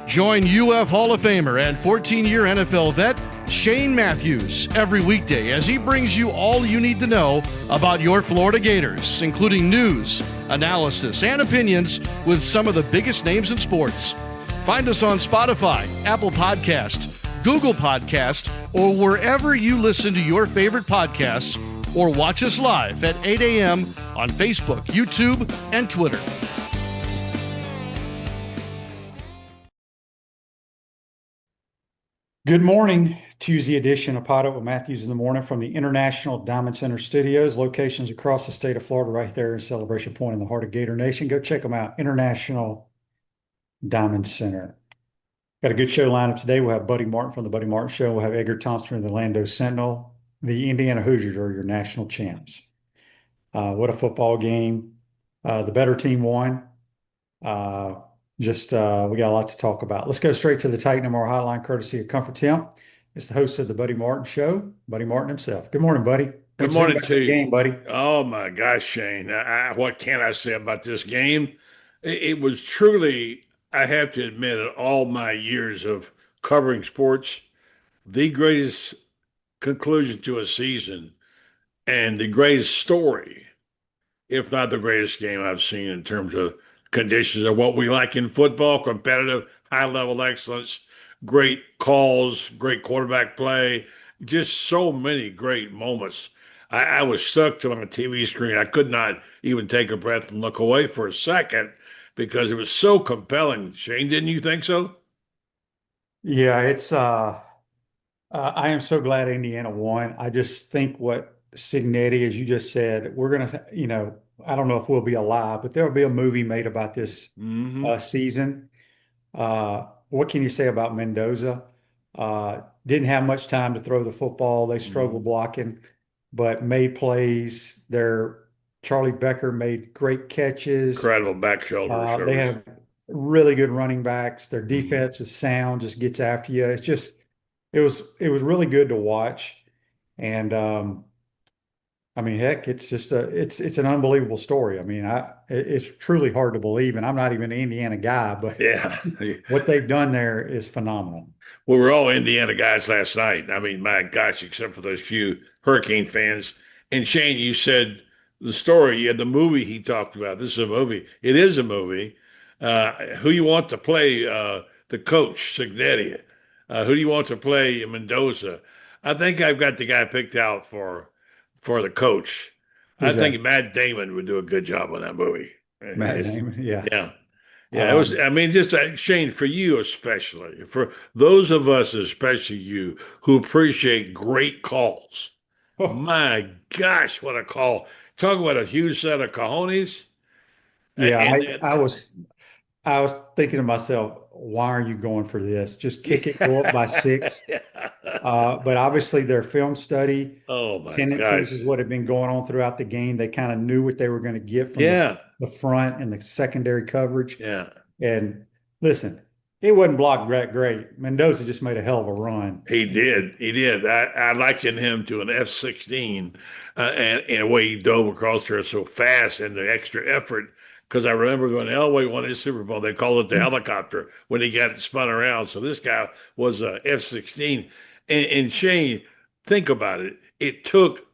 Join UF Hall of Famer and 14-year NFL vet Shane Matthews every weekday as he brings you all you need to know about your Florida Gators, including news, analysis, and opinions with some of the biggest names in sports. Find us on Spotify, Apple Podcast, Google Podcast, or wherever you listen to your favorite podcasts, or watch us live at 8 a.m. on Facebook, YouTube, and Twitter. Good morning. Tuesday edition of PodUp with Matthews in the morning from the International Diamond Center Studios, locations across the state of Florida, right there in Celebration Point in the heart of Gator Nation. Go check them out, International Diamond Center. Got a good show lineup today. We'll have Buddy Martin from the Buddy Martin Show. We'll have Edgar Thompson from the Orlando Sentinel. The Indiana Hoosiers are your national champs. What a football game. The better team won. We got a lot to talk about. Let's go straight to the Titan MR hotline, courtesy of Comfort Tim. It's the host of the Buddy Martin Show, Buddy Martin himself. Good morning, buddy. Good morning to you. Game, buddy. Oh my gosh, Shane! What can I say about this game? It was truly, I have to admit, in all my years of covering sports, the greatest conclusion to a season and the greatest story, if not the greatest game I've seen in terms of conditions of what we like in football: competitive, high-level excellence, great calls, great quarterback play, just so many great moments. I was stuck to my TV screen. I could not even take a breath and look away for a second because it was so compelling. Shane, didn't you think so? Yeah, it's I am so glad Indiana won. I just think what Signetti, as you just said, we're gonna, I don't know if we'll be alive, but there'll be a movie made about this season. What can you say about Mendoza? Didn't have much time to throw the football. They struggled blocking, but made plays. Charlie Becker made great catches. Incredible back shoulder. They have really good running backs. Their defense is sound, just gets after you. It was really good to watch. And I mean, heck, it's just it's an unbelievable story. I mean, it's truly hard to believe, and I'm not even an Indiana guy, but yeah, what they've done there is phenomenal. Well, we're all Indiana guys last night. I mean, my gosh, except for those few Hurricane fans. And Shane, you said the story. You had the movie he talked about. This is a movie. It is a movie. Who you want to play the coach, Signetti? Who do you want to play Mendoza? I think I've got the guy picked out for the coach. I think Matt Damon would do a good job on that movie. Matt Damon, yeah. It was, I mean, just Shane, for you especially, for those of us, especially you, who appreciate great calls. Oh. My gosh, what a call. Talk about a huge set of cojones. Yeah, I was thinking to myself, why are you going for this? Just kick it, go up by 6. But obviously their film study tendencies is what had been going on throughout the game. They kind of knew what they were going to get from the front and the secondary coverage. Yeah. And listen, it wasn't blocked that great. Mendoza just made a hell of a run. He did. I likened him to an F-16 and the way he dove across there so fast and the extra effort. Because I remember when Elway won his Super Bowl, they called it the helicopter when he got spun around. So this guy was a F-16. And Shane, think about it. It took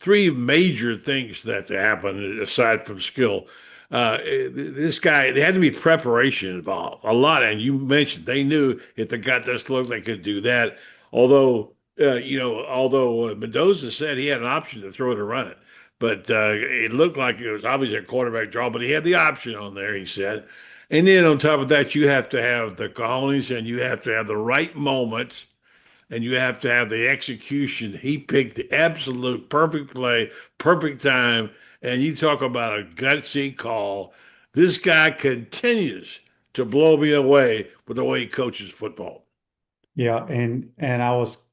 3 major things that to happen aside from skill. This guy, there had to be preparation involved, a lot. And you mentioned they knew if they got this look, they could do that. Although Mendoza said he had an option to throw it or run it. But it looked like it was obviously a quarterback draw, but he had the option on there, he said. And then on top of that, you have to have the cojones and you have to have the right moments and you have to have the execution. He picked the absolute perfect play, perfect time. And you talk about a gutsy call. This guy continues to blow me away with the way he coaches football. Yeah, and I was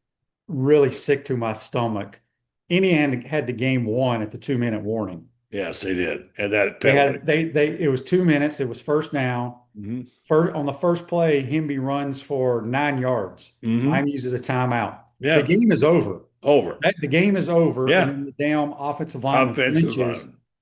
really sick to my stomach. Indiana had the game won at the 2-minute warning. Yes, they did. And that it was 2 minutes. It was first down. On the first play, Hemby runs for 9 yards. Mine uses a timeout. Yeah. The game is over. The game is over. Yeah. And the damn offensive line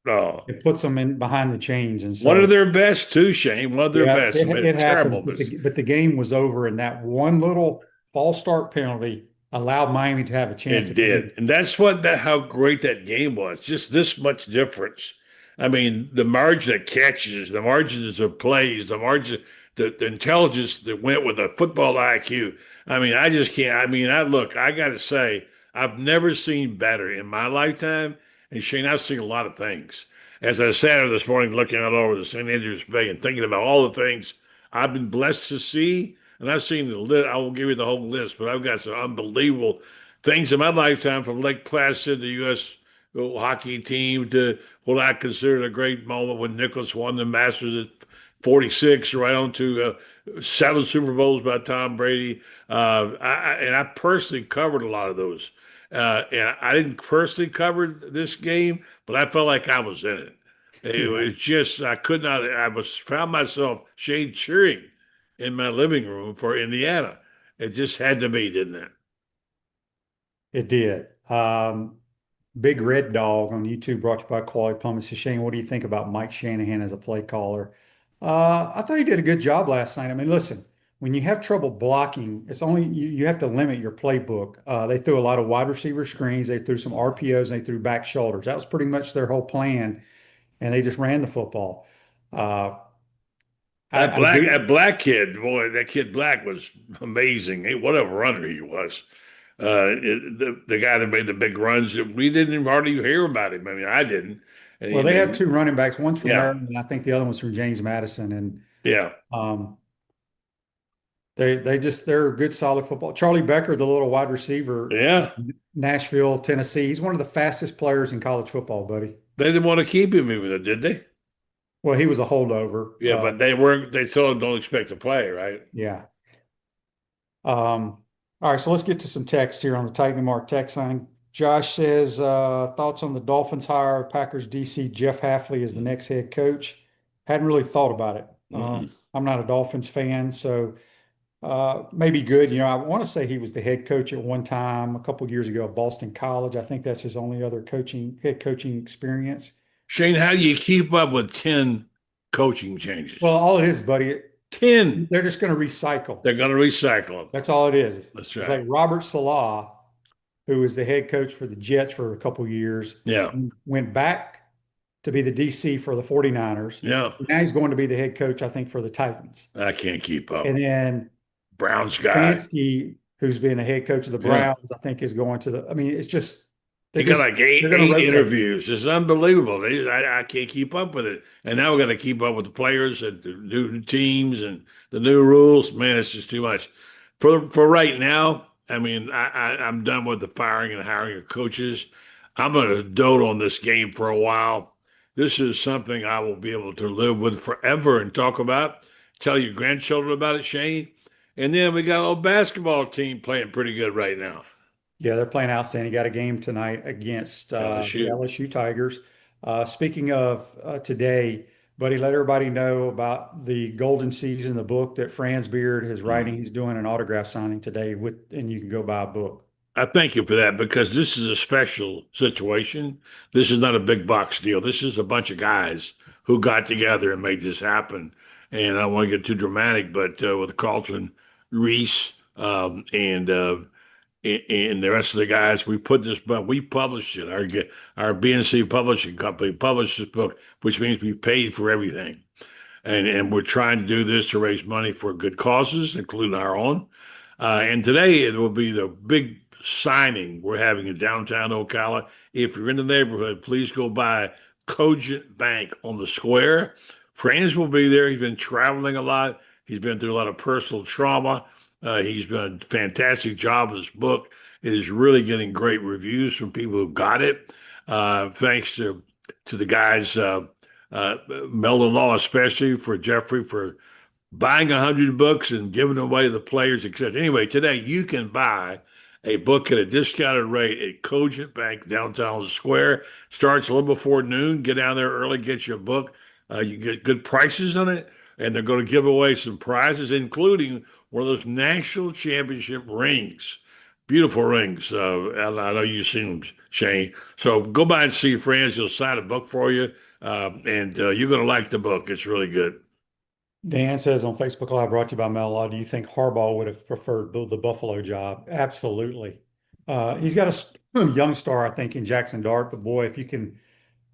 Oh, It puts them in behind the chains, and one of so their best too, Shane. One of their yeah, best. I mean, it happens. terrible, But but the game was over, and that one little false start penalty allowed Miami to have a chance it to get in. did. And that's how great that game was. Just this much difference. I mean, the margin of catches, the margins of plays, the intelligence that went with the football IQ. I mean, I just can't. I mean, I got to say, I've never seen better in my lifetime. And Shane, I've seen a lot of things. As I sat here this morning looking out over the St. Andrews Bay and thinking about all the things I've been blessed to see, and I've seen the list. I won't give you the whole list, but I've got some unbelievable things in my lifetime, from Lake Placid, the U.S. hockey team, to what I consider a great moment when Nicholas won the Masters at 46, right on to 7 Super Bowls by Tom Brady. And I personally covered a lot of those. And I didn't personally cover this game, but I felt like I was in it. It Yeah, was just, I could not, found myself shade cheering in my living room for Indiana. It just had to be, didn't it? it did. Big Red Dog on YouTube, brought to you by Quality Plumbing. So Shane, what do you think about Mike Shanahan as a play caller? I thought he did a good job last night. I mean, listen, when you have trouble blocking, it's only you have to limit your playbook. They threw a lot of wide receiver screens, they threw some RPOs, and they threw back shoulders. That was pretty much their whole plan, and they just ran the football. Uh, I do. That black kid, boy, that kid Black was amazing. Hey, what a runner he was. The guy that made the big runs, we didn't even hardly hear about him. I mean, I didn't. Well, And, they have and two running backs. One's from yeah, Maryland, and I think the other one's from James Madison. And yeah, um, they're a good solid football. Charlie Becker, the little wide receiver, yeah. Nashville, Tennessee. He's one of the fastest players in college football, buddy. They didn't want to keep him even, did they? Well, he was a holdover. Yeah, but they weren't. They told him don't expect to play, right? Yeah. All right, so let's get to some text here on the Titan Mark text line. Josh says, thoughts on the Dolphins hire of Packers DC Jeff Hafley as the next head coach. Hadn't really thought about it. Mm-mm. I'm not a Dolphins fan, so maybe good. You know, I want to say he was the head coach at one time a couple years ago at Boston College. I think that's his only other head coaching experience. Shane, how do you keep up with 10 coaching changes? Well, all it is, buddy, 10. they're just going to recycle. They're going to recycle them. That's all it is. That's It's right. like Robert Salah, who was the head coach for the Jets for a couple years, Yeah, went back to be the DC for the 49ers. yeah. Now he's going to be the head coach, I think, for the Titans. I can't keep up. And then Browns guy. Stefanski, who's been a head coach of the Yeah. Browns, I think is going to the. I mean, it's just He got like eight they're going to rotate. interviews. It's unbelievable. I can't keep up with it. And now we're going to keep up with the players and the new teams and the new rules. Man, it's just too much. For right now, I mean, I'm done with the firing and hiring of coaches. I'm going to dote on this game for a while. This is something I will be able to live with forever and talk about. Tell your grandchildren about it, Shane. And then we got a little basketball team playing pretty good right now. Yeah, they're playing outstanding. Got a game tonight against the LSU. LSU Tigers. Speaking of today, buddy, let everybody know about the Golden Season, the book that Franz Beard is writing. He's doing an autograph signing today and you can go buy a book. I thank you for that, because this is a special situation. This is not a big box deal. This is a bunch of guys who got together and made this happen. And I don't want to get too dramatic, but with Carlton Reese and the rest of the guys, we put this book, we published it. Our BNC publishing company published this book, which means we paid for everything. And we're trying to do this to raise money for good causes, including our own. And today it will be the big signing we're having in downtown Ocala. If you're in the neighborhood, please go by Cogent Bank on the square. Franz will be there. He's been traveling a lot. He's been through a lot of personal trauma. He's done a fantastic job with this book. It is really getting great reviews from people who got it. Thanks to the guys, Meldon Law especially, for Jeffrey, for buying 100 books and giving them away to the players, etc. Anyway, today you can buy a book at a discounted rate at Cogent Bank downtown on the square. Starts a little before noon. Get down there early, get your book. You get good prices on it, and they're going to give away some prizes, including one of those national championship rings. beautiful rings. And I know you've seen them, Shane. So go by and see your friends. They'll sign a book for you, and you're going to like the book. It's really good. Dan says on Facebook Live, brought to you by Mel, do you think Harbaugh would have preferred the Buffalo job? Absolutely. He's got a young star, I think, in Jackson Dart, but boy, if you can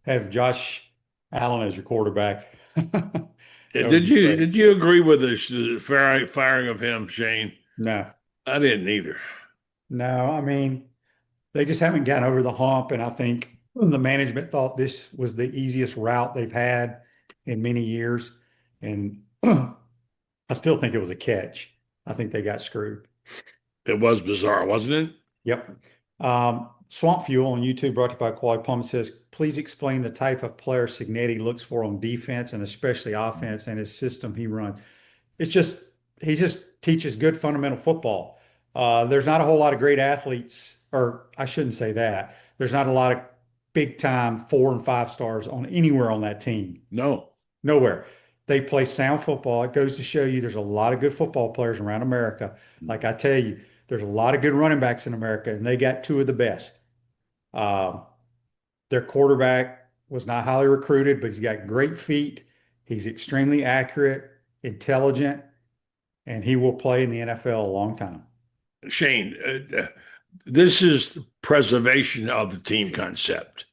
have Josh Allen as your quarterback, that would Did be you great. did you agree with the firing of him, Shane? No, I didn't either. no, I mean, they just haven't gotten over the hump, and I think the management thought this was the easiest route they've had in many years, and I still think it was a catch. I think they got screwed. It was bizarre, wasn't it? Yep. Swamp Fuel on YouTube, brought to you by Quality Plum, says, please explain the type of player Signetti looks for on defense and especially offense and his system he runs. It's just, he just teaches good fundamental football. There's not a whole lot of great athletes, or I shouldn't say that. There's not a lot of big time 4 and 5 stars on anywhere on that team. No. Nowhere. They play sound football. It goes to show you there's a lot of good football players around America. Like I tell you, there's a lot of good running backs in America, and they got two of the best. Uh, their quarterback was not highly recruited, but he's got great feet. He's extremely accurate, intelligent, and he will play in the NFL a long time. Shane, this is preservation of the team concept.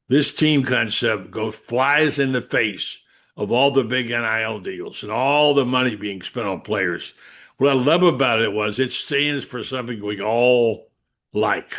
This team concept flies in the face of all the big NIL deals and all the money being spent on players. What I love about it was it stands for something we all like.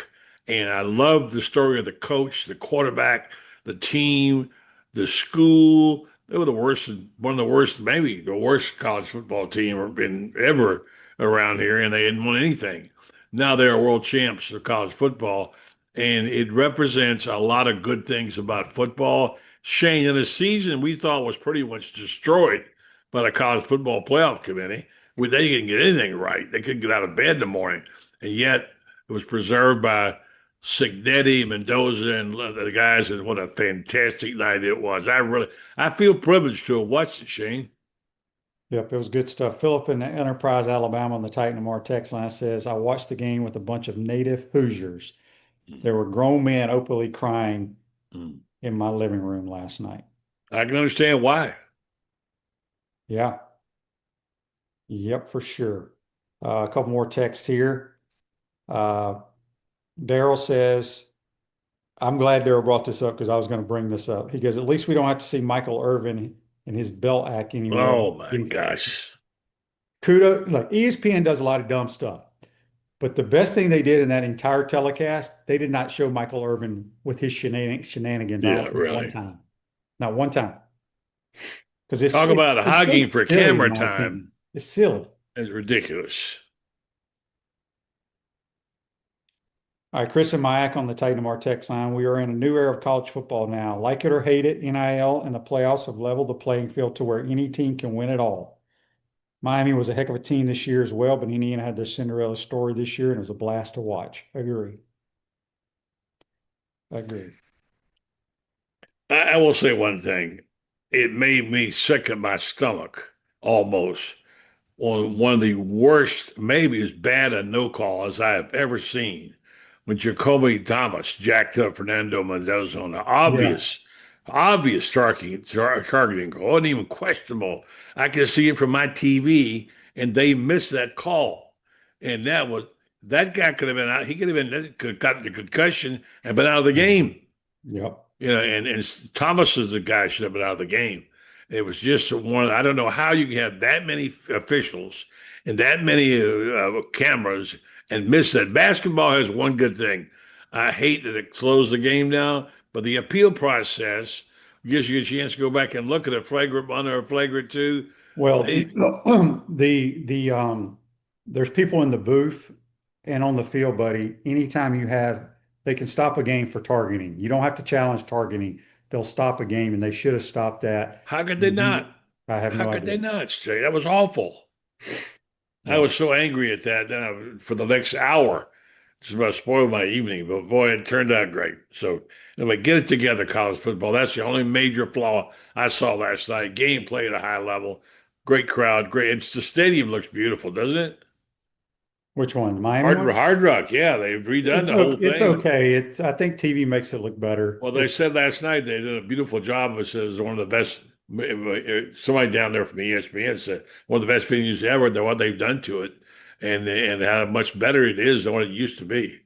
And I love the story of the coach, the quarterback, the team, the school. They were one of the worst, maybe the worst college football team ever around here, and they didn't win anything. Now they're world champs of college football, and it represents a lot of good things about football. Shane, in a season we thought was pretty much destroyed by the college football playoff committee, they didn't get anything right. They couldn't get out of bed in the morning, and yet it was preserved by Signetti, Mendoza, and the guys. And what a fantastic night it was! I feel privileged to have watched it, Shane. Yep, it was good stuff. Philip in Enterprise, Alabama, on the Titan Lamar text line says, I watched the game with a bunch of native Hoosiers. There were grown men openly crying in my living room last night. I can understand why. Yeah. Yep, for sure. A couple more texts here. Daryl says, I'm glad Daryl brought this up because I was going to bring this up. He goes, at least we don't have to see Michael Irvin and his belt act anymore. Oh my gosh. Kudos. Look, ESPN does a lot of dumb stuff. But the best thing they did in that entire telecast, they did not show Michael Irvin with his shenanigans out really. one time. Not one time. Because Talk about hogging for camera time. Opinion. It's silly. It's ridiculous. All right, Chris and Mayak on the Titan Lamar text line. We are in a new era of college football now. Like it or hate it, NIL and the playoffs have leveled the playing field to where any team can win it all. Miami was a heck of a team this year as well, but Indiana had their Cinderella story this year, and it was a blast to watch. Agree. I will say one thing. It made me sick at my stomach, almost, on one of the worst, maybe as bad a no call as I have ever seen. When Jacoby Thomas jacked up Fernando Mendoza on the obvious targeting call. It wasn't even questionable. I could see it from my TV, and they missed that call. And that guy could have been out. He could have got the concussion and been out of the game. Yep. And Thomas is the guy who should have been out of the game. It was just one. I don't know how you can have that many officials and that many cameras and miss that. Basketball has one good thing. I hate that it slows the game down, but the appeal process gives you a chance to go back and look at a flagrant one or a flagrant two. Well, there's people in the booth and on the field, buddy. Anytime they can stop a game for targeting. You don't have to challenge targeting. They'll stop a game, and they should have stopped that. How could they not? I have no idea. How could they not, Jay? That was awful. Yeah. I was so angry at that for the next hour. Just about spoiled my evening, but boy, it turned out great. So anyway, get it together, college football. That's the only major flaw I saw last night. Gameplay at a high level, great crowd, great. The stadium looks beautiful, doesn't it? Which one? The Miami one? Hard Rock. Yeah, they've redone the whole It's thing. okay. I think TV makes it look better. Well, they said last night they did a beautiful job. It says one of the best. Somebody down there from ESPN said one of the best venues ever. What they've done to it, and how much better it is than what it used to be.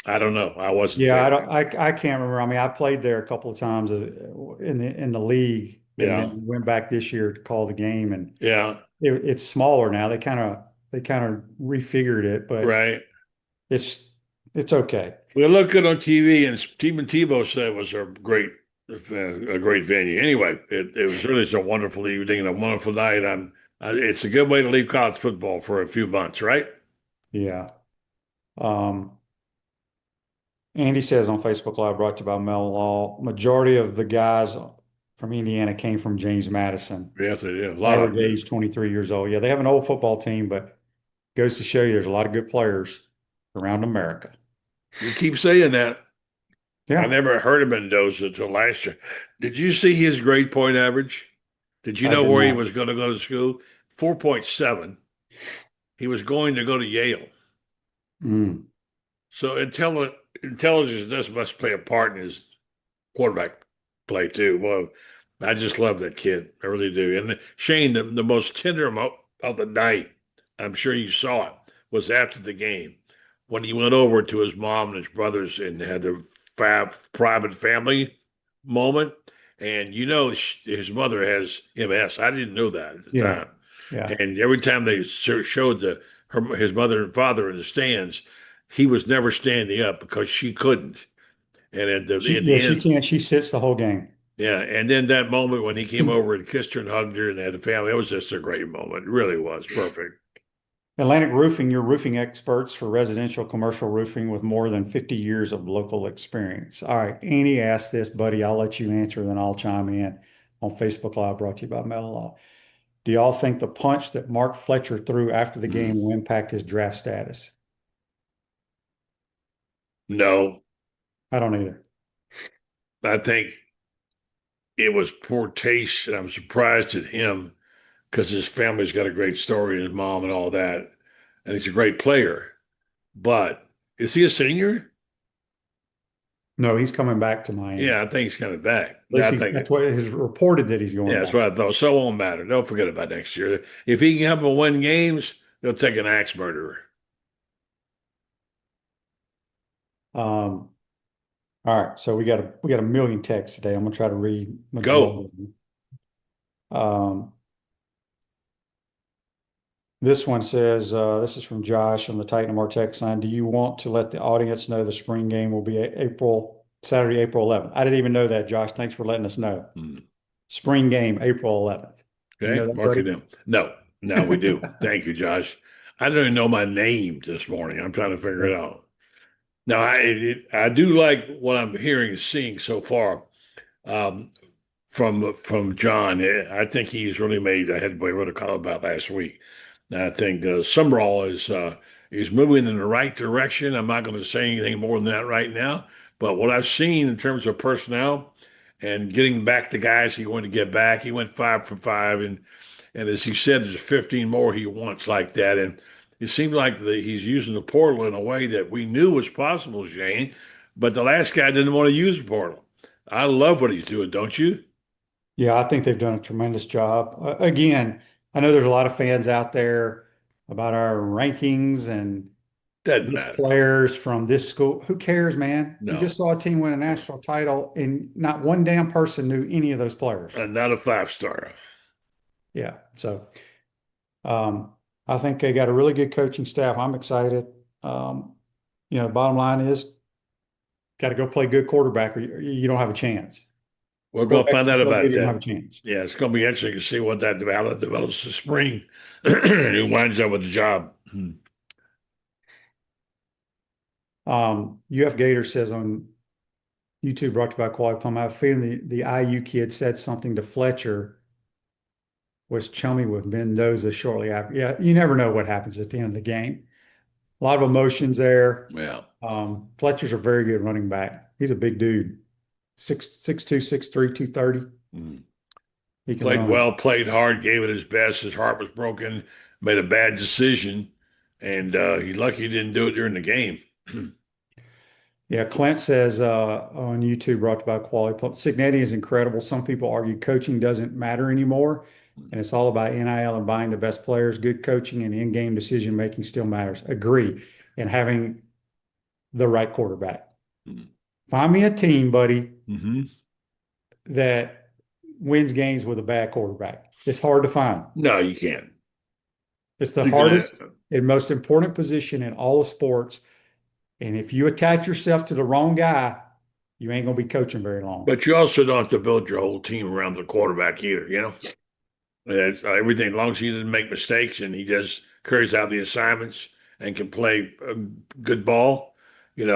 I don't know. I wasn't Yeah, there. I can't remember. I mean, I played there a couple of times in the league, and Yeah, then went back this year to call the game, and yeah, it's smaller now. They kind of refigured it, but right. it's it's okay. We looked good on TV, and Stephen Tebow said it was a great venue. Anyway, it was really just a wonderful evening and a wonderful night. It's a good way to leave college football for a few months, right? Yeah. Um, Andy says on Facebook Live, brought to you by Mel Law, majority of the guys from Indiana came from James Madison. Yes, they did. A lot of Average them. age 23 years old. Yeah, they have an old football team, but goes to show you there's a lot of good players around America. You keep saying that. I Yeah, never heard of Mendoza until last year. Did you see his grade point average? Did you I know did where he not. was going to go to school? 4.7. He was going to go to Yale. Mm. So intelligence does must play a part in his quarterback play too. Well, I just love that kid. I really do. And Shane, the most tender of the night, I'm sure you saw it, was after the game when he went over to his mom and his brothers and had their private family moment. And his mother has MS. I didn't know that at the Yeah, time. yeah. And every time they showed his mother and father in the stands, he was never standing up because she couldn't. And at the She end, can't. She sits the whole game. yeah. And then that moment when he came over and kissed her and hugged her and they had a family, it was just a great moment. It really was perfect. Atlantic Roofing, your roofing experts for residential commercial roofing with more than 50 years of local experience. All right, Annie asked this, buddy. I'll let you answer, then I'll chime in on Facebook Live, brought to you by Metal Law. Do y'all think the punch that Mark Fletcher threw after the game will impact his draft status? No, I don't either. I think it was poor taste, and I'm surprised at him because his family's got a great story and his mom and all that, and he's a great player. But is he a senior? No, he's coming back to Miami. Yeah, I think he's coming back. At least I think that's what is reported that he's going yeah, that's back. what I thought. So it won't matter. Don't forget about next year. If he can help them win games, they'll take an axe murderer. Um, all right, so we got a million texts today. I'm gonna try to read Go. majority of them. This one says, this is from Josh on the Titan of our text line. Do you want to let the audience know the spring game will be Saturday, April 11th? I didn't even know that, Josh. Thanks for letting us know. Spring game, April 11th. Did you know Okay, that, mark it buddy? down. No, now we do. Thank you, Josh. I don't even know my name this morning. I'm trying to figure it out. Now, I do like what I'm hearing and seeing so far um, from John. I think he's really made a headway. I wrote a column about last week. And I think Summerall is moving in the right direction. I'm not going to say anything more than that right now. But what I've seen in terms of personnel and getting back the guys he wanted to get back, he went 5 for 5, and as he said, there's 15 more he wants like that. And it seemed like he's using the portal in a way that we knew was possible, Shane. But the last guy didn't want to use the portal. I love what he's doing, don't you? Yeah, I think they've done a tremendous job. Again, I know there's a lot of fans out there about our rankings and Doesn't this matter. players from this school. Who cares, man? You No, just saw a team win a national title, and not one damn person knew any of those players. not a 5-star. Yeah. So I think they got a really good coaching staff. I'm excited. Bottom line is got to go play good quarterback or you don't have a chance. We're going to find out about You don't have a that. chance. Yeah, it's going to be interesting to see what that develops this spring. Who winds up with the job? UF Gator says on YouTube, brought to you by Quality Plum, I have a feeling the IU kid said something to Fletcher, was chummy with Mendoza shortly after. Yeah, you never know what happens at the end of the game. A lot of emotions there. Yeah. Fletcher's a very good running back. He's a big dude. 6'2", 6'3", 230. He can Played run. well, played hard, gave it his best. His heart was broken, made a bad decision, And he's lucky he didn't do it during the game. Yeah, Clint says on YouTube, brought to you by Quality Pump, Signetti is incredible. Some people argue coaching doesn't matter anymore, and it's all about NIL and buying the best players. Good coaching and in-game decision making still matters. Agree. And having the right quarterback. Find me a team, buddy, Mm-hmm. that wins games with a bad quarterback. It's hard to find. No, you can't. It's the You're gonna, hardest and most important position in all of sports. And if you attach yourself to the wrong guy, you ain't gonna be coaching very long. but you also don't have to build your whole team around the quarterback either. It's, everything, as long as he doesn't make mistakes and he just carries out the assignments and can play a good ball. I'm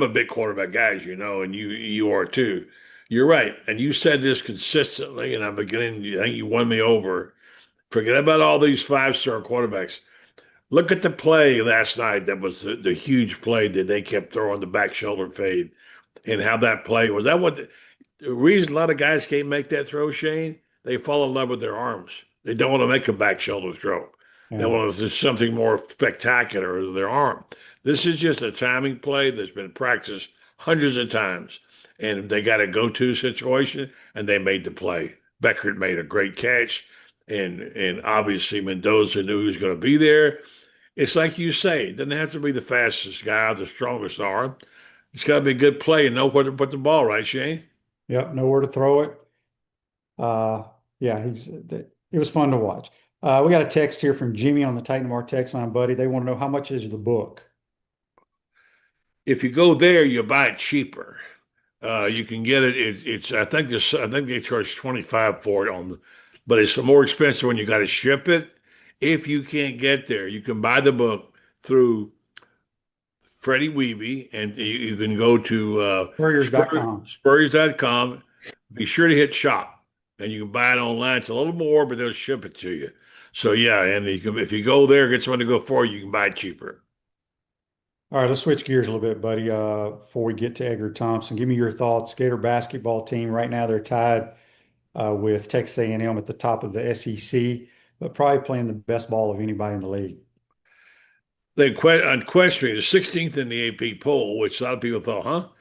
a big quarterback guy, as you know, and you are too. You're right, and you said this consistently, and I'm beginning. I think you won me over. Forget about all these 5-star quarterbacks. Look at the play last night. That was the huge play that they kept throwing the back shoulder fade, and how that play was. That what the reason a lot of guys can't make that throw, Shane? They fall in love with their arms. They don't want to make a back shoulder throw. They Yeah. want to do something more spectacular with their arm. This is just a timing play that's been practiced hundreds of times, and they got a go-to situation, and they made the play. Beckert made a great catch, and obviously Mendoza knew he was going to be there. It's like you say, it doesn't have to be the fastest guy or the strongest arm. It's got to be a good play and know where to put the ball, right, Shane? Yep, know where to throw it. Yeah, it was fun to watch. We got a text here from Jimmy on the Titan Mar text line, buddy. They want to know how much is the book? If you go there, you buy it cheaper. You can get it. It's I think they charge 25 for it but it's more expensive when you got to ship it. If you can't get there, you can buy the book through Freddie Weeby, and you can go to Spurriers.com. Spurriers.com. Be sure to hit shop, and you can buy it online. It's a little more, but they'll ship it to you. So yeah, and if you go there, get someone to go for you can buy it cheaper. All right, let's switch gears a little bit, buddy. Before we get to Edgar Thompson, give me your thoughts. Gator basketball team right now, they're tied with Texas A&M at the top of the SEC, but probably playing the best ball of anybody in the league. They unquestionably the 16th in the AP poll, which a lot of people thought,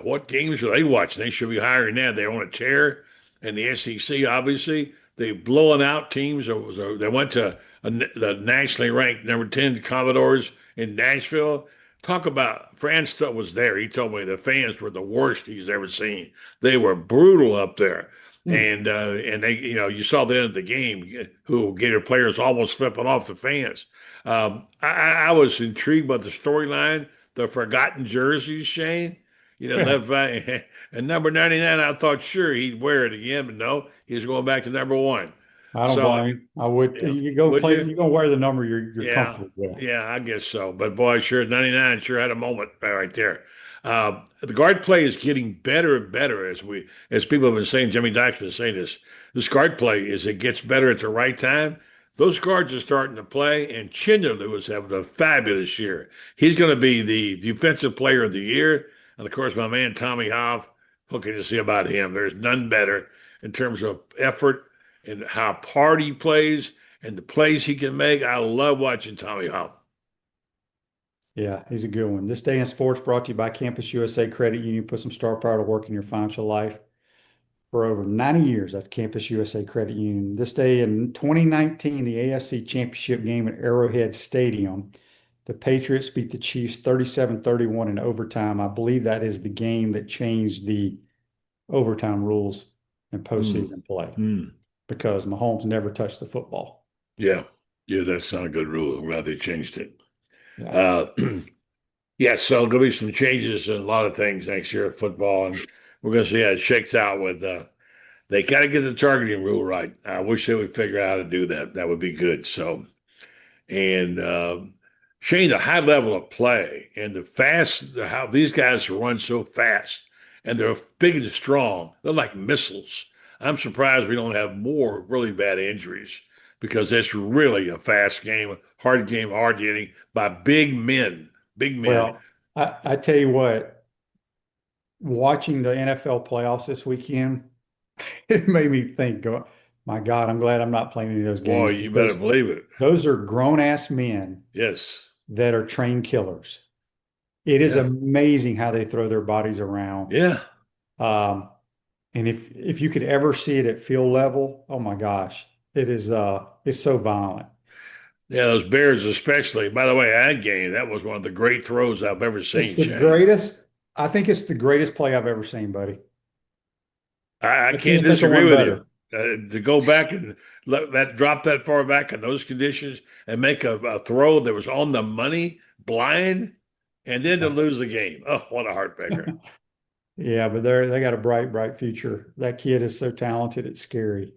what games are they watching? They should be higher than that. They're on a tear, and the SEC obviously they're blowing out teams. They went to the nationally ranked number 10 Commodores in Nashville. Talk about France was there. He told me the fans were the worst he's ever seen. They were brutal up there. And they, you saw the end of the game, who Gator players almost flipping off the fans. I was intrigued by the storyline, the forgotten jerseys, Shane. Left by and number 99. I thought sure he'd wear it again, but no, he's going back to number 1. I don't blame you. I would. Yeah. You go Would play. you? You're gonna wear the number you're Yeah, comfortable with. yeah, I guess so. But boy, sure, 99 sure had a moment right there. The guard play is getting better and better as people have been saying. Jimmy Dykes been saying this. This guard play is it gets better at the right time. Those guards are starting to play, and Chinderlu is having a fabulous year. He's going to be the defensive player of the year, and of course, my man Tommy Hoff. What can you say about him? There's none better in terms of effort and how hard he plays and the plays he can make. I love watching Tommy Hoff. Yeah, he's a good one. This Day in Sports brought to you by Campus USA Credit Union. Put some star power to work in your financial life. For over 90 years, that's Campus USA Credit Union. This day in 2019, the AFC Championship game at Arrowhead Stadium, the Patriots beat the Chiefs 37-31 in overtime. I believe that is the game that changed the overtime rules in postseason play because Mahomes never touched the football. Yeah, that's not a good rule. I'm glad they changed it. Yeah. So there'll be some changes in a lot of things next year at football, and we're going to see how it shakes out with they got to get the targeting rule right. I wish they would figure out how to do that. That would be good. So, and Shane, the high level of play and how these guys run so fast, and they're big and strong. They're like missiles. I'm surprised we don't have more really bad injuries because it's really a fast game, hard hitting by big men. Well, I tell you what, watching the NFL playoffs this weekend, it made me think, My God, I'm glad I'm not playing any of those Boy, games you better because believe it. those are grown-ass men Yes. that are trained killers. It is Yeah. amazing how they throw their bodies around. Yeah. Um, and if you could ever see it at field level, oh my gosh, it's so violent. Yeah, those Bears especially. By the way, that game, that was one of the great throws I've ever It's seen, the Shane. greatest. I think it's the greatest play I've ever seen, buddy. I I can't can't think of disagree one with you. better. To go back and let that drop that far back in those conditions and make a throw that was on the money, blind, and then to lose the game. Oh, what a heartbreaker. Yeah, but they got a bright, bright future. That kid is so talented, it's scary.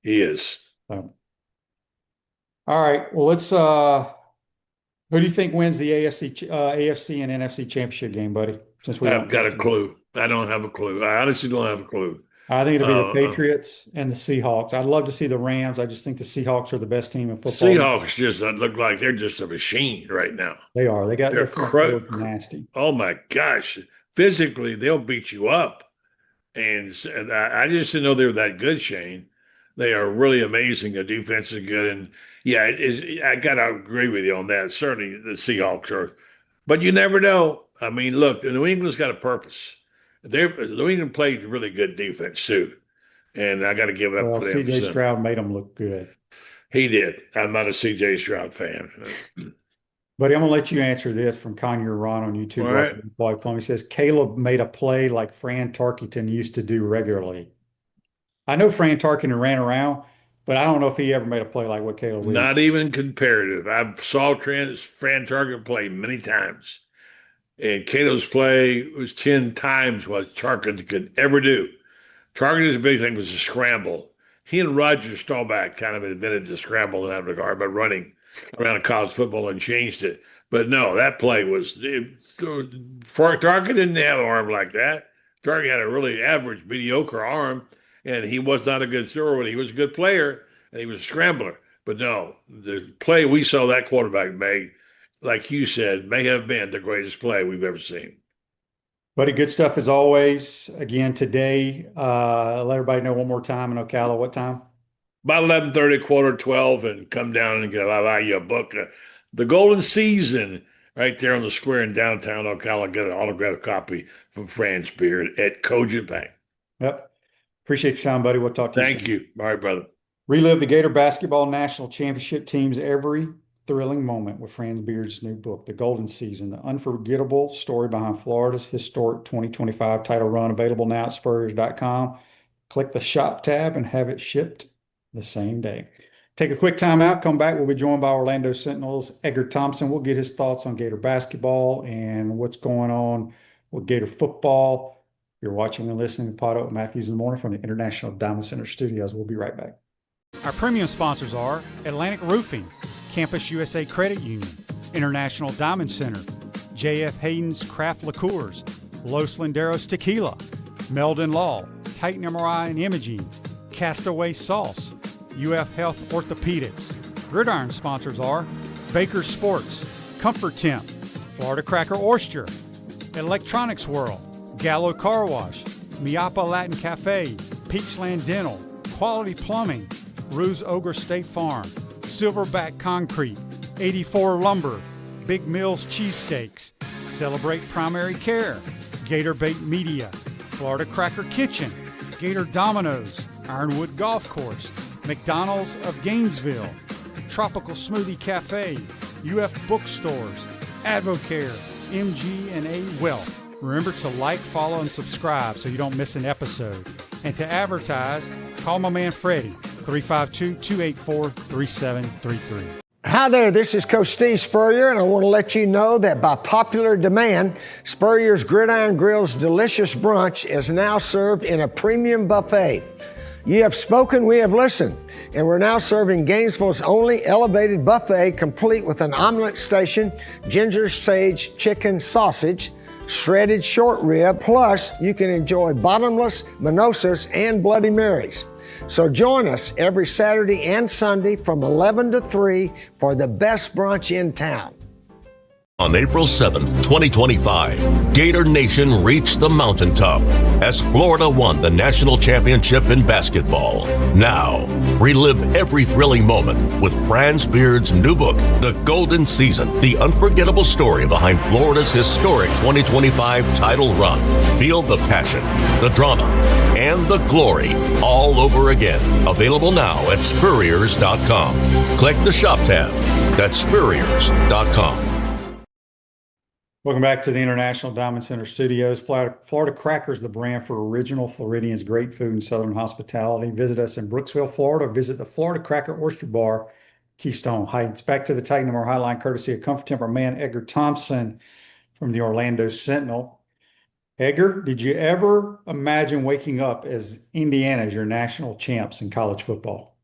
He is. So, all right. Well, who do you think wins the AFC and NFC championship game, buddy? Since we I've don't got a talk to clue. I don't have a clue. I honestly don't have a clue. I think it'll be the Uh, Patriots and the Seahawks. I'd love to see the Rams. I just think the Seahawks are the best team in football. Seahawks just look like they're just a machine right now. They are. They got They're their front four is nasty. Oh my gosh. Physically, they'll beat you up. And I just didn't know they were that good, Shane. They are really amazing. The defense is good. And yeah, I got to agree with you on that. Certainly the Seahawks are. But you never know. I mean, look, New England's got a purpose. New England played really good defense, too. And I got to give it up Well, for them. CJ Stroud made them look good. He did. I'm not a CJ Stroud fan. Buddy, I'm gonna let you answer this from Conyer Ron on YouTube. All right. He says Caleb made a play like Fran Tarkenton used to do regularly. I know Fran Tarkenton ran around, but I don't know if he ever made a play like what Caleb did. Not even comparative. I saw Fran Tarkenton play many times. And Cato's play was 10 times what Tarkenton could ever do. Tarkenton's big thing was the scramble. He and Roger Staubach kind of invented the scramble in that regard by running around college football and changed it. But no, that play was Tarkenton didn't have an arm like that. Tarkenton had a really average, mediocre arm, and he was not a good thrower, but he was a good player, and he was a scrambler. But no, the play we saw that quarterback make, like you said, may have been the greatest play we've ever seen. Buddy, good stuff as always. Again, today, let everybody know one more time in Ocala, what time? About 11:30, 11:45, and come down and I'll buy you a book. The Golden Season, right there on the square in downtown Ocala. Get an autographed copy from Fran's Beard at Cogent Bank. Yep. Appreciate your time, buddy. We'll talk to you soon. Thank you. All right, brother. Relive the Gator Basketball National Championship teams every thrilling moment with Franz Beard's new book, The Golden Season, the unforgettable story behind Florida's historic 2025 title run, available now at Spurriers.com. Click the shop tab and have it shipped the same day. Take a quick time out, come back. We'll be joined by Orlando Sentinel's Edgar Thompson. We'll get his thoughts on Gator basketball and what's going on with Gator football. You're watching and listening to PodUp with Matthews in the Morning from the International Diamond Center Studios. We'll be right back. Our premium sponsors are Atlantic Roofing, Campus USA Credit Union, International Diamond Center, J.F. Hayden's Craft Liqueurs, Los Linderos Tequila, Meldon Law, Titan MRI and Imaging, Castaway Sauce, UF Health Orthopedics. Gridiron sponsors are Baker Sports, Comfort Temp, Florida Cracker Oyster, Electronics World, Gallo Car Wash, Miapa Latin Cafe, Peachland Dental, Quality Plumbing, Ruse Ogre State Farm, Silverback Concrete, 84 Lumber, Big Mills Cheesesteaks, Celebrate Primary Care, Gator Bait Media, Florida Cracker Kitchen, Gator Dominoes, Ironwood Golf Course, McDonald's of Gainesville, Tropical Smoothie Cafe, UF Bookstores, Advocare, MG&A Wealth. Remember to like, follow, and subscribe so you don't miss an episode. And to advertise, call my man Freddie, 352-284-3733. Hi there, this is Coach Steve Spurrier, and I want to let you know that by popular demand, Spurrier's Gridiron Grill's delicious brunch is now served in a premium buffet. You have spoken, we have listened, and we're now serving Gainesville's only elevated buffet, complete with an omelet station, ginger sage chicken sausage, shredded short rib, plus you can enjoy bottomless mimosas and Bloody Marys. So join us every Saturday and Sunday from 11 to 3 for the best brunch in town. On April 7th, 2025, Gator Nation reached the mountaintop as Florida won the national championship in basketball. Now, relive every thrilling moment with Franz Beard's new book, The Golden Season, the unforgettable story behind Florida's historic 2025 title run. Feel the passion, the drama, and the glory all over again. Available now at Spurriers.com. Click the shop tab. That's Spurriers.com. Welcome back to the International Diamond Center Studios. Florida Crackers, the brand for original Floridians, great food and Southern hospitality. Visit us in Brooksville, Florida. Visit the Florida Cracker Oyster Bar, Keystone Heights. Back to the Titan Number Highline, courtesy of Comfort Temper man Edgar Thompson from the Orlando Sentinel. Edgar, did you ever imagine waking up as Indiana as your national champs in college football?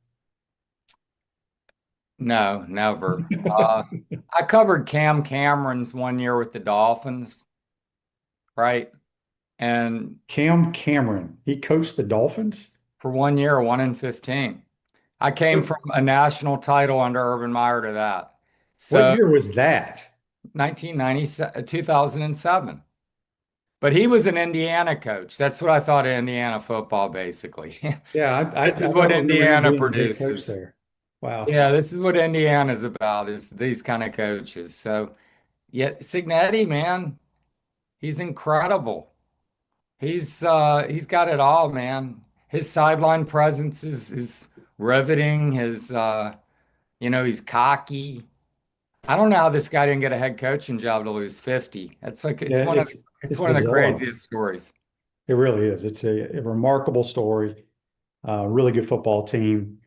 No, never. I covered Cam Cameron's one year with the Dolphins, right? And Cam Cameron, he coached the Dolphins? for 1 year, 1-15. I came from a national title under Urban Meyer to that. So What year was that? 1997, 2007. But he was an Indiana coach. That's what I thought of Indiana football, basically. Yeah, This is I what don't remember him Indiana being the head coach produces. there. Wow. Yeah, this is what Indiana's about, is these kind of coaches. So, yeah, Signetti, man, he's incredible. He's got it all, man. His sideline presence is riveting. His he's cocky. I don't know how this guy didn't get a head coaching job till he was 50. It's like Yeah, it's one of the bizarre. craziest stories. It really is. It's a remarkable story. Really good football team.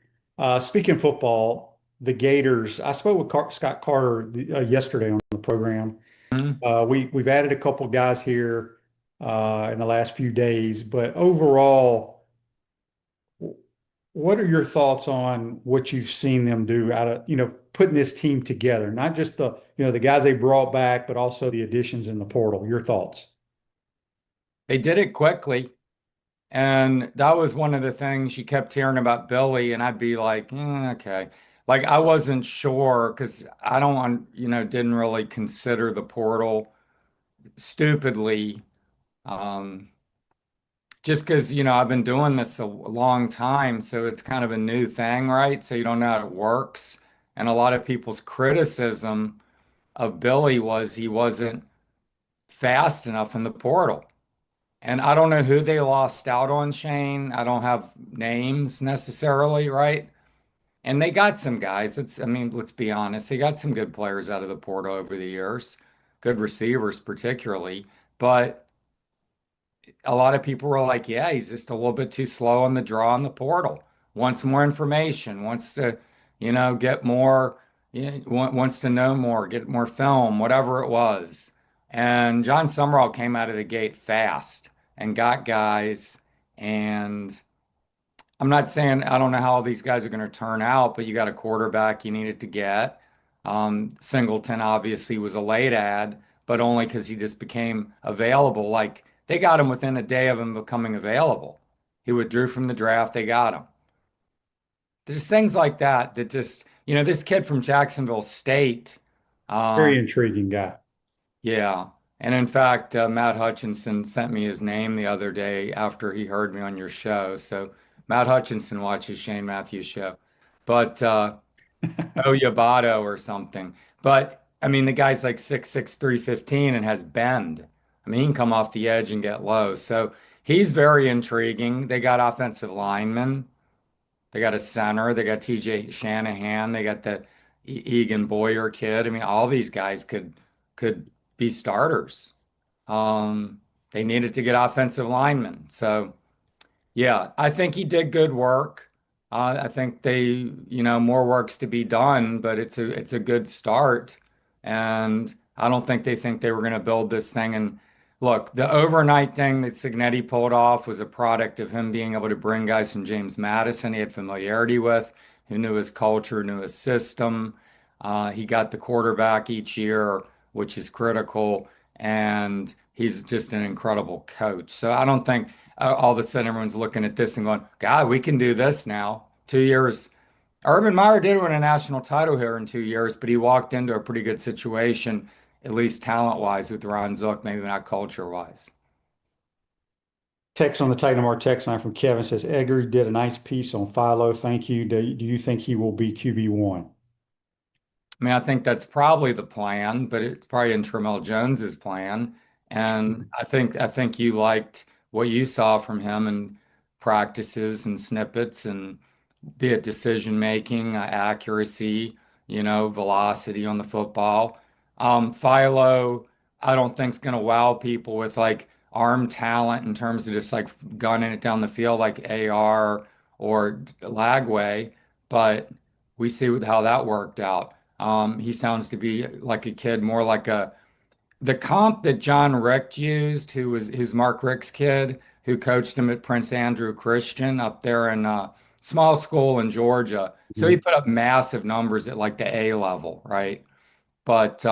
Speaking of football, the Gators, I spoke with Scott Carter yesterday on the program. We've added a couple guys here in the last few days, but overall, what are your thoughts on what you've seen them do out of, putting this team together? Not just the guys they brought back, but also the additions in the portal. Your thoughts? They did it quickly. And that was one of the things you kept hearing about Billy, and I'd be like, okay. Like I wasn't sure because I don't, didn't really consider the portal stupidly. Just because, I've been doing this a long time, so it's kind of a new thing, right? So you don't know how it works. And a lot of people's criticism of Billy was he wasn't fast enough in the portal. And I don't know who they lost out on, Shane. I don't have names necessarily, right? And they got some guys. Let's be honest. They got some good players out of the portal over the years, good receivers particularly. But a lot of people were like, yeah, he's just a little bit too slow on the draw in the portal. Wants more information, wants to, get more, wants to know more, get more film, whatever it was. And John Summerall came out of the gate fast and got guys. And I'm not saying I don't know how all these guys are going to turn out, but you got a quarterback you needed to get. Singleton obviously was a late ad, but only because he just became available. Like they got him within a day of him becoming available. He withdrew from the draft. They got him. There's things like that just, this kid from Jacksonville State. Very intriguing guy. Yeah. And in fact, Matt Hutchinson sent me his name the other day after he heard me on your show. So Matt Hutchinson watches Shane Matthews' show, but Oyabato or something. But the guy's like 6'6", 315 and has bend. He can come off the edge and get low. So he's very intriguing. They got offensive linemen. They got a center. They got TJ Shanahan. They got the Egan Boyer kid. All these guys could be starters. They needed to get offensive linemen. So, yeah, I think he did good work. I think they, more work's to be done, but it's a good start. And I don't think they were going to build this thing. And look, the overnight thing that Signetti pulled off was a product of him being able to bring guys from James Madison he had familiarity with, who knew his culture, knew his system. He got the quarterback each year, which is critical, and he's just an incredible coach. So I don't think all of a sudden everyone's looking at this and going, God, we can do this now. 2 years. Urban Meyer did win a national title here in 2 years, but he walked into a pretty good situation at least talent-wise with Ron Zook, maybe not culture-wise. Text on the Titan Mart text line from Kevin says, Edgar, you did a nice piece on Philo. Thank you. Do you think he will be QB1? I mean, I think that's probably the plan, but it's probably in Tramel Jones's plan. And I think you liked what you saw from him in practices and snippets, and be it decision making, accuracy, velocity on the football. Philo, I don't think is going to wow people with like arm talent in terms of just like gunning it down the field like AR or Lagway, but we see how that worked out. He sounds to be like a kid, more like the comp that John Richt used, who's Mark Richt's kid, who coached him at Prince Andrew Christian up there in small school in Georgia. So he put up massive numbers at like the A level, right? But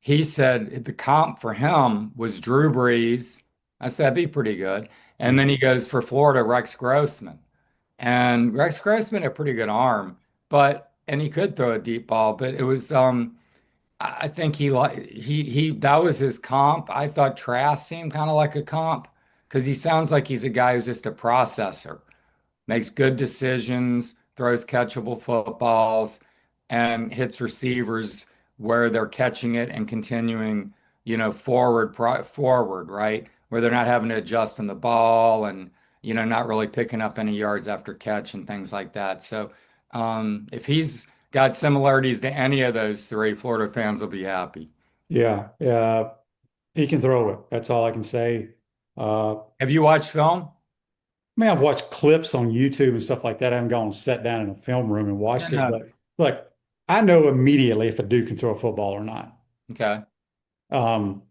he said the comp for him was Drew Brees. I said that'd be pretty good. And then he goes for Florida, Rex Grossman. And Rex Grossman had a pretty good arm, and he could throw a deep ball, but it was I think he that was his comp. I thought Trask seemed kind of like a comp because he sounds like he's a guy who's just a processor, makes good decisions, throws catchable footballs, and hits receivers where they're catching it and continuing, forward, right? Where they're not having to adjust on the ball and, not really picking up any yards after catch and things like that. So if he's got similarities to any of those three, Florida fans will be happy. Yeah, yeah, he can throw it. That's all I can say. Have you watched film? I mean, I've watched clips on YouTube and stuff like that. I haven't gone and sat down in a film room and watched it, Yeah. but look, I know immediately if a dude can throw a football or not. Okay. Um,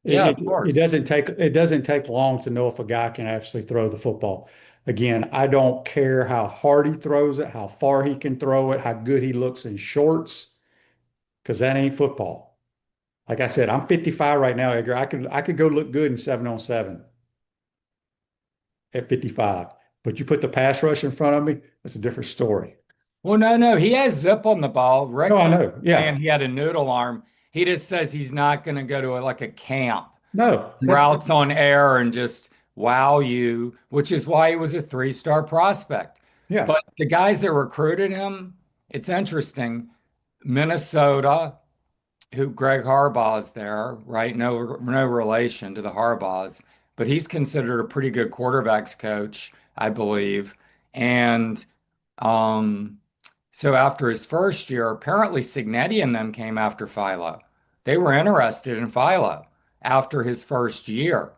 Yeah, it, of course. it doesn't take long to know if a guy can actually throw the football. Again, I don't care how hard he throws it, how far he can throw it, how good he looks in shorts, because that ain't football. Like I said, I'm 55 right now, Edgar. I could go look good in 7-on-7 at 55. But you put the pass rush in front of me, that's a different story. Well, no, he has zip on the ball. Rick No, I know. Yeah. and he had a noodle arm. He just says he's not going to go to like a camp, No, routes on air and just wow you, which is why he was a 3-star prospect. yeah. But the guys that recruited him, it's interesting. Minnesota, who Greg Harbaugh's there, right? No relation to the Harbaughs, but he's considered a pretty good quarterbacks coach, I believe. And so after his first year, apparently Signetti and them came after Philo. They were interested in Philo after his first year.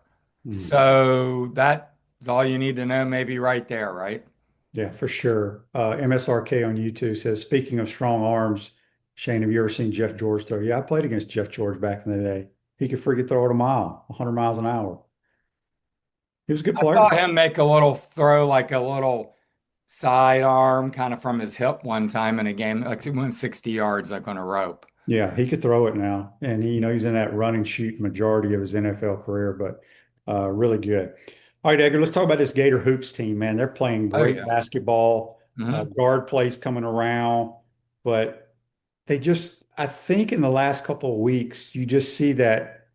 So that is all you need to know, maybe right there, right? Yeah, for sure. MSRK on YouTube says, speaking of strong arms, Shane, have you ever seen Jeff George throw? Yeah, I played against Jeff George back in the day. He could freaking throw it a mile, 100 miles an hour. He was a good I player. saw him make a little throw, like a little sidearm kind of from his hip one time in a game. Like it went 60 yards, like on a rope. Yeah, he could throw it now. And he's in that run and shoot majority of his NFL career, but really good. All right, Edgar, let's talk about this Gator Hoops team, man. They're playing great basketball. Guard plays coming around, but I think in the last couple of weeks, you just see that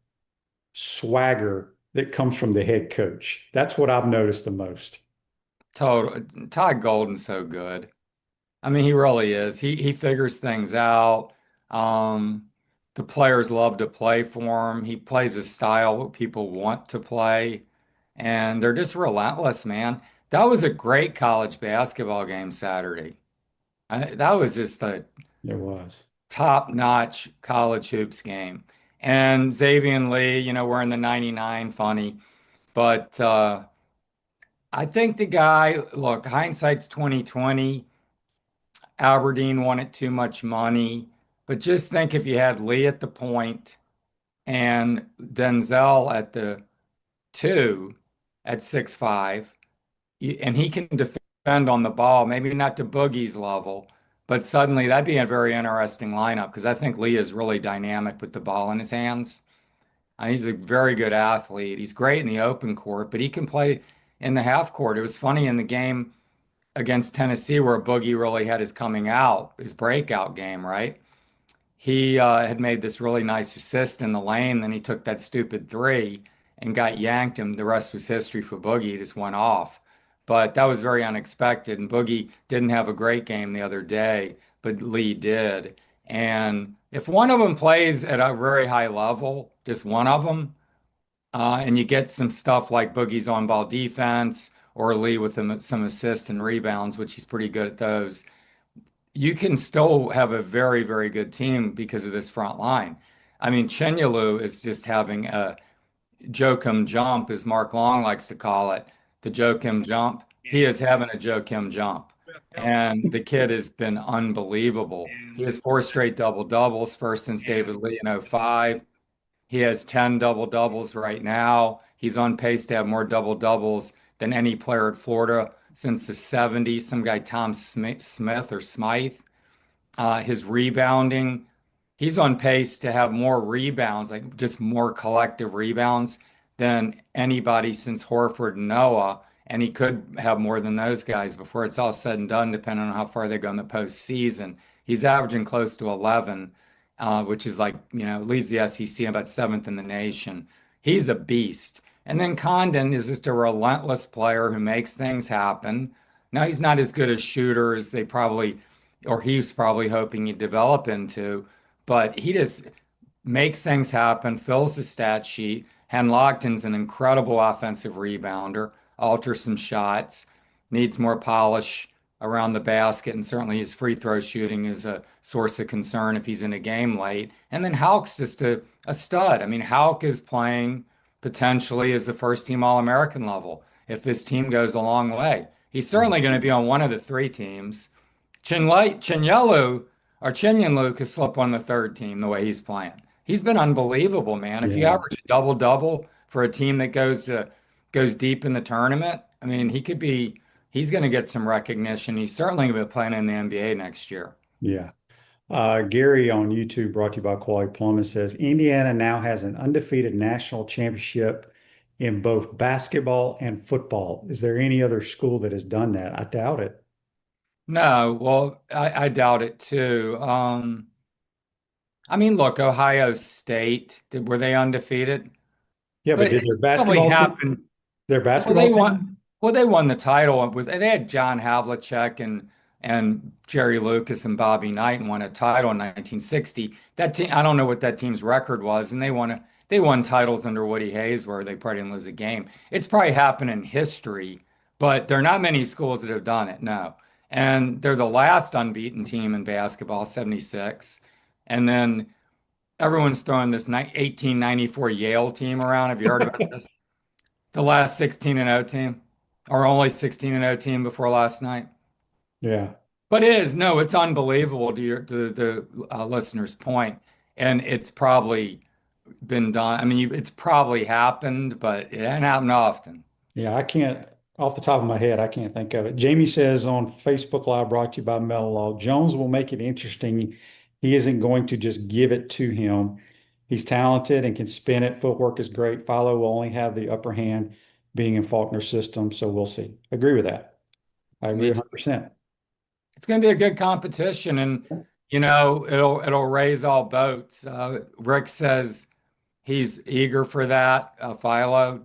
swagger that comes from the head coach. That's what I've noticed the most. Total. Todd Golden's so good. I mean, he really is. He figures things out. The players love to play for him. He plays a style what people want to play, and they're just relentless, man. That was a great college basketball game Saturday. That was just a It was. top-notch college hoops game. And Xavier Lee, wearing the 99, funny. But I think the guy, look, hindsight's 2020. Aberdeen wanted too much money. But just think if you had Lee at the point and Denzel at the 2 at 6'5", and he can defend on the ball, maybe not to Boogie's level, but suddenly that'd be a very interesting lineup because I think Lee is really dynamic with the ball in his hands. He's a very good athlete. He's great in the open court, but he can play in the half court. It was funny in the game against Tennessee where Boogie really had his coming out, his breakout game, right? he had made this really nice assist in the lane. Then he took that stupid three and got yanked him. The rest was history for Boogie. He just went off. But that was very unexpected. And Boogie didn't have a great game the other day, but Lee did. And if one of them plays at a very high level, just one of them, and you get some stuff like Boogie's on ball defense or Lee with some assists and rebounds, which he's pretty good at those, you can still have a very, very good team because of this front line. I mean, Chenyolu is just having a Joakim jump, as Mark Long likes to call it, the Joakim jump. He is having a Joakim jump. And the kid has been unbelievable. He has four straight double doubles, first since David Lee in '05. He has 10 double doubles right now. He's on pace to have more double doubles than any player at Florida since the '70s. Some guy, Tom Smith or Smythe. His rebounding, he's on pace to have more rebounds, like just more collective rebounds than anybody since Horford and Noah. And he could have more than those guys before it's all said and done, depending on how far they go in the postseason. He's averaging close to 11, which is like, leads the SEC about seventh in the nation. He's a beast. And then Condon is just a relentless player who makes things happen. Now, he's not as good a shooter as they probably, or he was probably hoping he'd develop into, but he just makes things happen, fills the stat sheet. Henlogton's an incredible offensive rebounder, alters some shots, needs more polish around the basket, and certainly his free throw shooting is a source of concern if he's in a game late. And then Hauk's just a stud. I mean, Hauk is playing potentially as the first team All-American level if this team goes a long way. He's certainly going to be on one of the three teams. Chenyolu could slip on the third team the way he's playing. He's been unbelievable, man. If you average a double-double for a team that goes deep in the tournament, I mean, he's going to get some recognition. He's certainly going to be playing in the NBA next year. Yeah. Gary on YouTube, brought to you by Quality Plumbing, says Indiana now has an undefeated national championship in both basketball and football. Is there any other school that has done that? I doubt it. No, well, I doubt it too. I mean, look, Ohio State, were they undefeated? Yeah, but did their basketball team? Their basketball team? They won the title they had John Havlicek and Jerry Lucas and Bobby Knight and won a title in 1960. That team, I don't know what that team's record was, and they won titles under Woody Hayes where they probably didn't lose a game. It's probably happened in history, but there are not many schools that have done it, no. And they're the last unbeaten team in basketball, 76. And then everyone's throwing this 1894 Yale team around. Have you heard about this? The last 16-0 team, or only 16-0 team before last night. Yeah. But it's unbelievable to the listener's point. And it's probably been done. I mean, it's probably happened, but it hasn't happened often. Yeah, I can't, off the top of my head, I can't think of it. Jamie says on Facebook Live, brought to you by Mellow, Jones will make it interesting. He isn't going to just give it to him. He's talented and can spin it. Footwork is great. Philo will only have the upper hand being in Faulkner's system, so we'll see. Agree with that. I agree 100%. It's going to be a good competition, and it'll raise all boats. Rick says he's eager for that, Philo,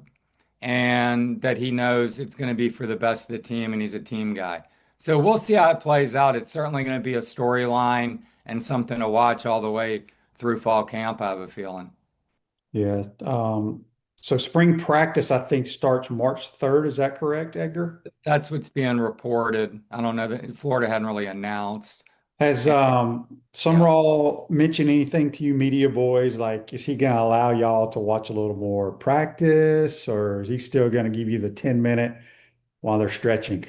and that he knows it's going to be for the best of the team, and he's a team guy. So we'll see how it plays out. It's certainly going to be a storyline and something to watch all the way through fall camp, I have a feeling. Yeah. So spring practice, I think, starts March 3rd. Is that correct, Edgar? That's what's being reported. I don't know that Florida hadn't really announced. Has Summerall mentioned anything to you media boys? Like, is he going to allow y'all to watch a little more practice, or is he still going to give you the 10-minute while they're stretching?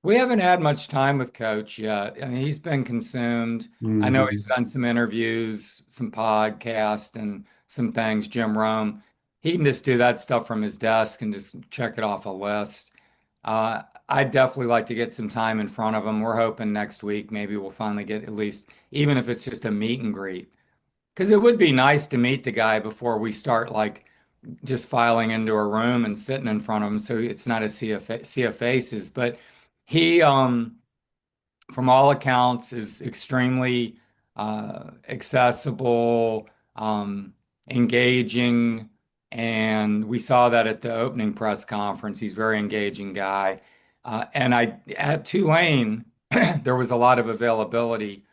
We haven't had much time with Coach yet. I mean, he's been consumed. I know he's done some interviews, some podcasts, and some things. Jim Rome, he can just do that stuff from his desk and just check it off a list. I'd definitely like to get some time in front of him. We're hoping next week maybe we'll finally get at least, even if it's just a meet and greet. Because it would be nice to meet the guy before we start like just filing into a room and sitting in front of him, so it's not a sea of faces. But he, from all accounts, is extremely accessible, engaging. And we saw that at the opening press conference. He's a very engaging guy. And at Tulane, there was a lot of availability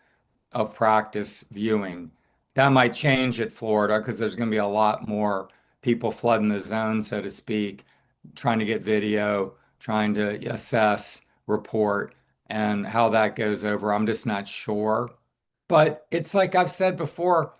of practice viewing. That might change at Florida because there's going to be a lot more people flooding the zone, so to speak, trying to get video, trying to assess, report, and how that goes over. I'm just not sure. But it's like I've said before,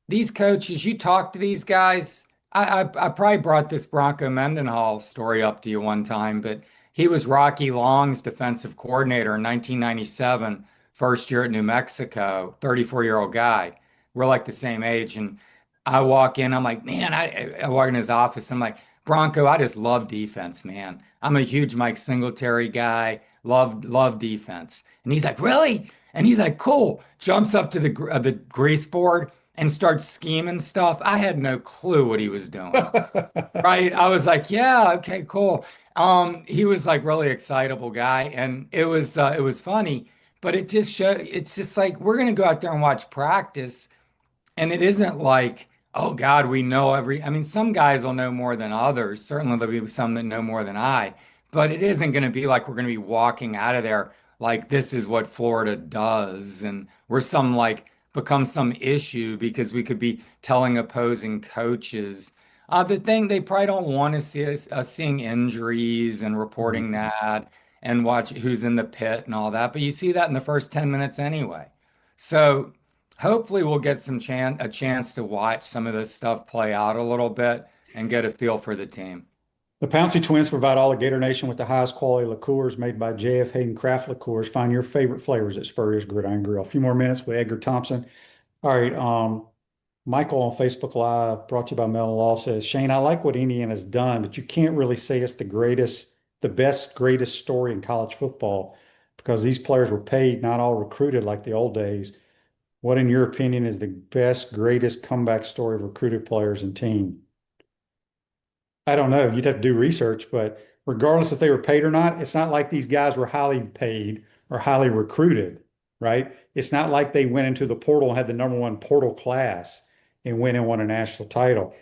these coaches, you talk to these guys. I probably brought this Bronco Mendenhall story up to you one time, but he was Rocky Long's defensive coordinator in 1997, first year at New Mexico, 34-year-old guy. We're like the same age. And I walk in, I'm like, man, I walk in his office. I'm like, Bronco, I just love defense, man. I'm a huge Mike Singletary guy. Love defense. And he's like, really? And he's like, cool. Jumps up to the grease board and starts scheming stuff. I had no clue what he was doing. Right? I was like, yeah, okay, cool. He was like really excitable guy, and it was funny, but it's just like we're gonna go out there and watch practice, and it isn't like, oh God, we know I mean, some guys will know more than others. Certainly there'll be some that know more than I, but it isn't going to be like we're going to be walking out of there like this is what Florida does. And we're some like become some issue because we could be telling opposing coaches. The thing they probably don't want to see us seeing injuries and reporting that and watch who's in the pit and all that. But you see that in the first 10 minutes anyway. So hopefully we'll get a chance to watch some of this stuff play out a little bit and get a feel for the team. The Pouncey twins provide all of Gator Nation with the highest quality liqueurs made by J.F. Hayden Craft Liqueurs. Find your favorite flavors at Spurrier's Gridiron Grill. A few more minutes with Edgar Thompson. All right, Michael on Facebook Live, brought to you by Mellon Law, says, Shane, I like what Indiana's done, but you can't really say it's the best, greatest story in college football because these players were paid, not all recruited like the old days. What, in your opinion, is the best, greatest comeback story of recruited players and team? I don't know. You'd have to do research, but regardless if they were paid or not, it's not like these guys were highly paid or highly recruited, right? It's not like they went into the portal and had the #1 portal class and went and won a national title.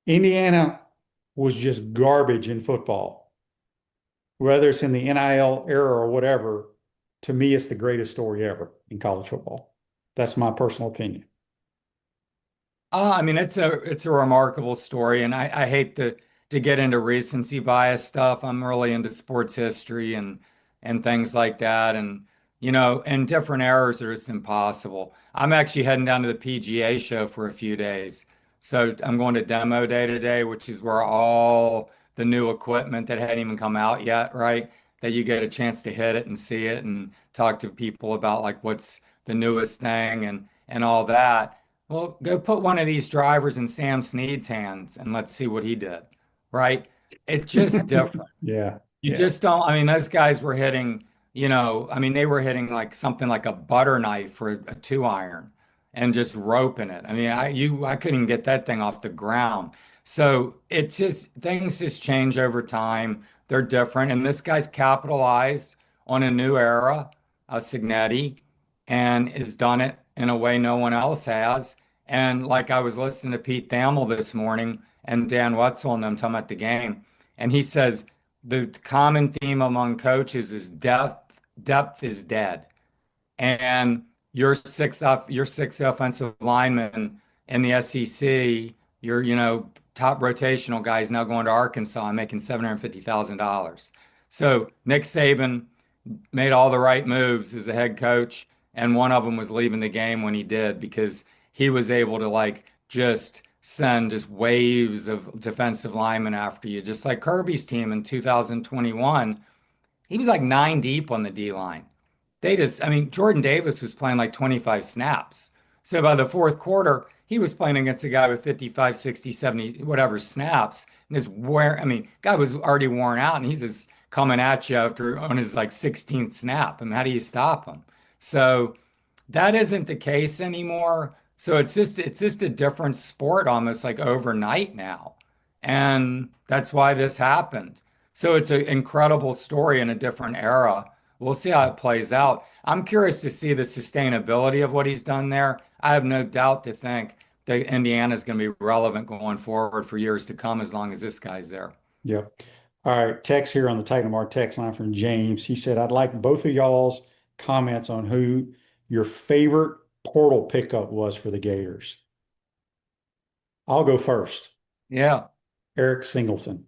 Indiana was just garbage in football. Whether it's in the NIL era or whatever, to me, it's the greatest story ever in college football. That's my personal opinion. I mean, it's a remarkable story, and I hate to get into recency bias stuff. I'm really into sports history and things like that, and and different eras are just impossible. I'm actually heading down to the PGA show for a few days, so I'm going to demo day today, which is where all the new equipment that hadn't even come out yet, right? That you get a chance to hit it and see it and talk to people about like what's the newest thing and all that. Well, go put one of these drivers in Sam Snead's hands and let's see what he did, right? It's just different. Yeah. You just don't, I mean, those guys were hitting, I mean, they were hitting like something like a butter knife for a 2-iron and just roping it. I mean, I couldn't get that thing off the ground. So things just change over time. They're different. And this guy's capitalized on a new era, Cignetti, and has done it in a way no one else has. And like I was listening to Pete Thamel this morning and Dan Wetzel and them talking about the game, and he says the common theme among coaches is depth is dead. And your six offensive linemen in the SEC, your top rotational guys now going to Arkansas and making $750,000. So Nick Saban made all the right moves as a head coach, and one of them was leaving the game when he did because he was able to like just send just waves of defensive linemen after you, just like Kirby's team in 2021. He was like 9 deep on the D line. Jordan Davis was playing like 25 snaps. So by the fourth quarter, he was playing against a guy with 55, 60, 70, whatever snaps. And guy was already worn out and he's just coming at you on his like 16th snap. And how do you stop him? So that isn't the case anymore. So it's just a different sport almost like overnight now. And that's why this happened. So it's an incredible story in a different era we'll see how it plays out. I'm curious to see the sustainability of what he's done there. I have no doubt to think that Indiana is going to be relevant going forward for years to come as long as this guy's there. Yep. All right. Text here on the Titan Mar text line from James. He said, I'd like both of y'all's comments on who your favorite portal pickup was for the Gators. I'll go first. Yeah. Eric Singleton.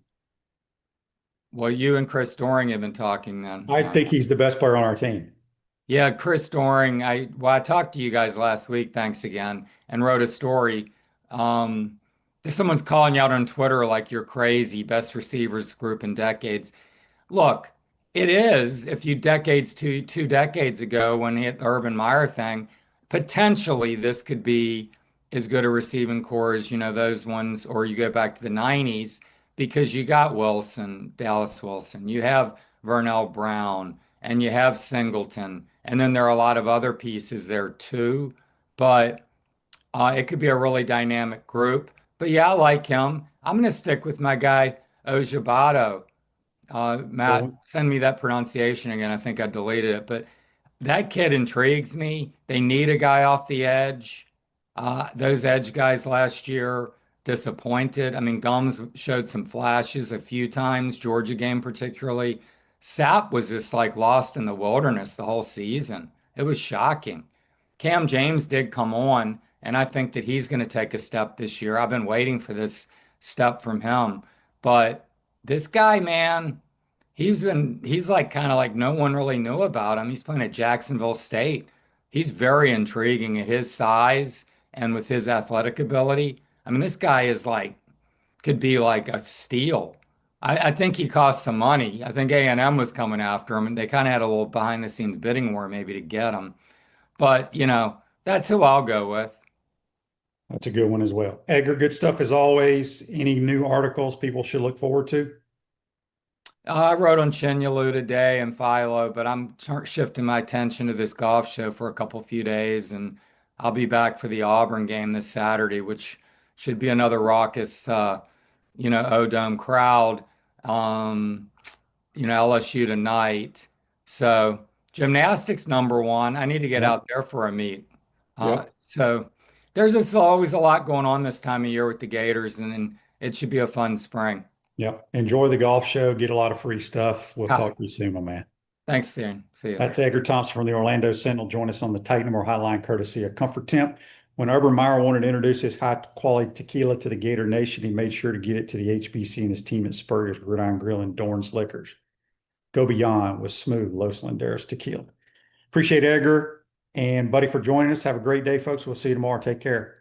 Well, you and Chris Doring have been talking then. I think he's the best player on our team. Yeah, Chris Doring. I talked to you guys last week, thanks again, and wrote a story. Someone's calling you out on Twitter like you're crazy, best receivers group in decades. Look, it is, if you two decades ago when he hit the Urban Meyer thing, potentially this could be as good a receiving core as, those ones, or you go back to the 90s, because you got Wilson, Dallas Wilson, you have Vernell Brown, and you have Singleton, and then there are a lot of other pieces there too, but it could be a really dynamic group. But yeah, I like him. I'm going to stick with my guy, Ojabato. Matt, send me that pronunciation again. I think I deleted it, but that kid intrigues me. They need a guy off the edge. Those edge guys last year disappointed. I mean, Gums showed some flashes a few times, Georgia game particularly. Sapp was just like lost in the wilderness the whole season. It was shocking. Cam James did come on, and I think that he's going to take a step this year. I've been waiting for this step from him. But this guy, man, he's like kind of like no one really knew about him. He's playing at Jacksonville State. He's very intriguing at his size and with his athletic ability. I mean, this guy is could be like a steal. I think he cost some money. I think A&M was coming after him, and they kind of had a little behind the scenes bidding war maybe to get him. But, that's who I'll go with. That's a good one as well. Edgar, good stuff as always. Any new articles people should look forward to? I wrote on Chinyalu today and Philo, but I'm shifting my attention to this golf show for a few days, and I'll be back for the Auburn game this Saturday, which should be another raucous, O-Dome crowd. LSU tonight. So gymnastics #1. I need to get out there for a meet. So there's just always a lot going on this time of year with the Gators, and it should be a fun spring. Yep. Enjoy the golf show. Get a lot of free stuff. We'll talk to you soon, my man. Thanks, Dan. See you. That's Edgar Thompson from the Orlando Sentinel. Join us on the Titan More Hotline courtesy of Comfort Temp. When Urban Meyer wanted to introduce his high-quality tequila to the Gator Nation, he made sure to get it to the HBC and his team at Spurrier's Gridiron Grill and Dorn's Liquors. Go beyond with smooth Los Landeros tequila. Appreciate Edgar and Buddy for joining us. Have a great day, folks. We'll see you tomorrow. Take care.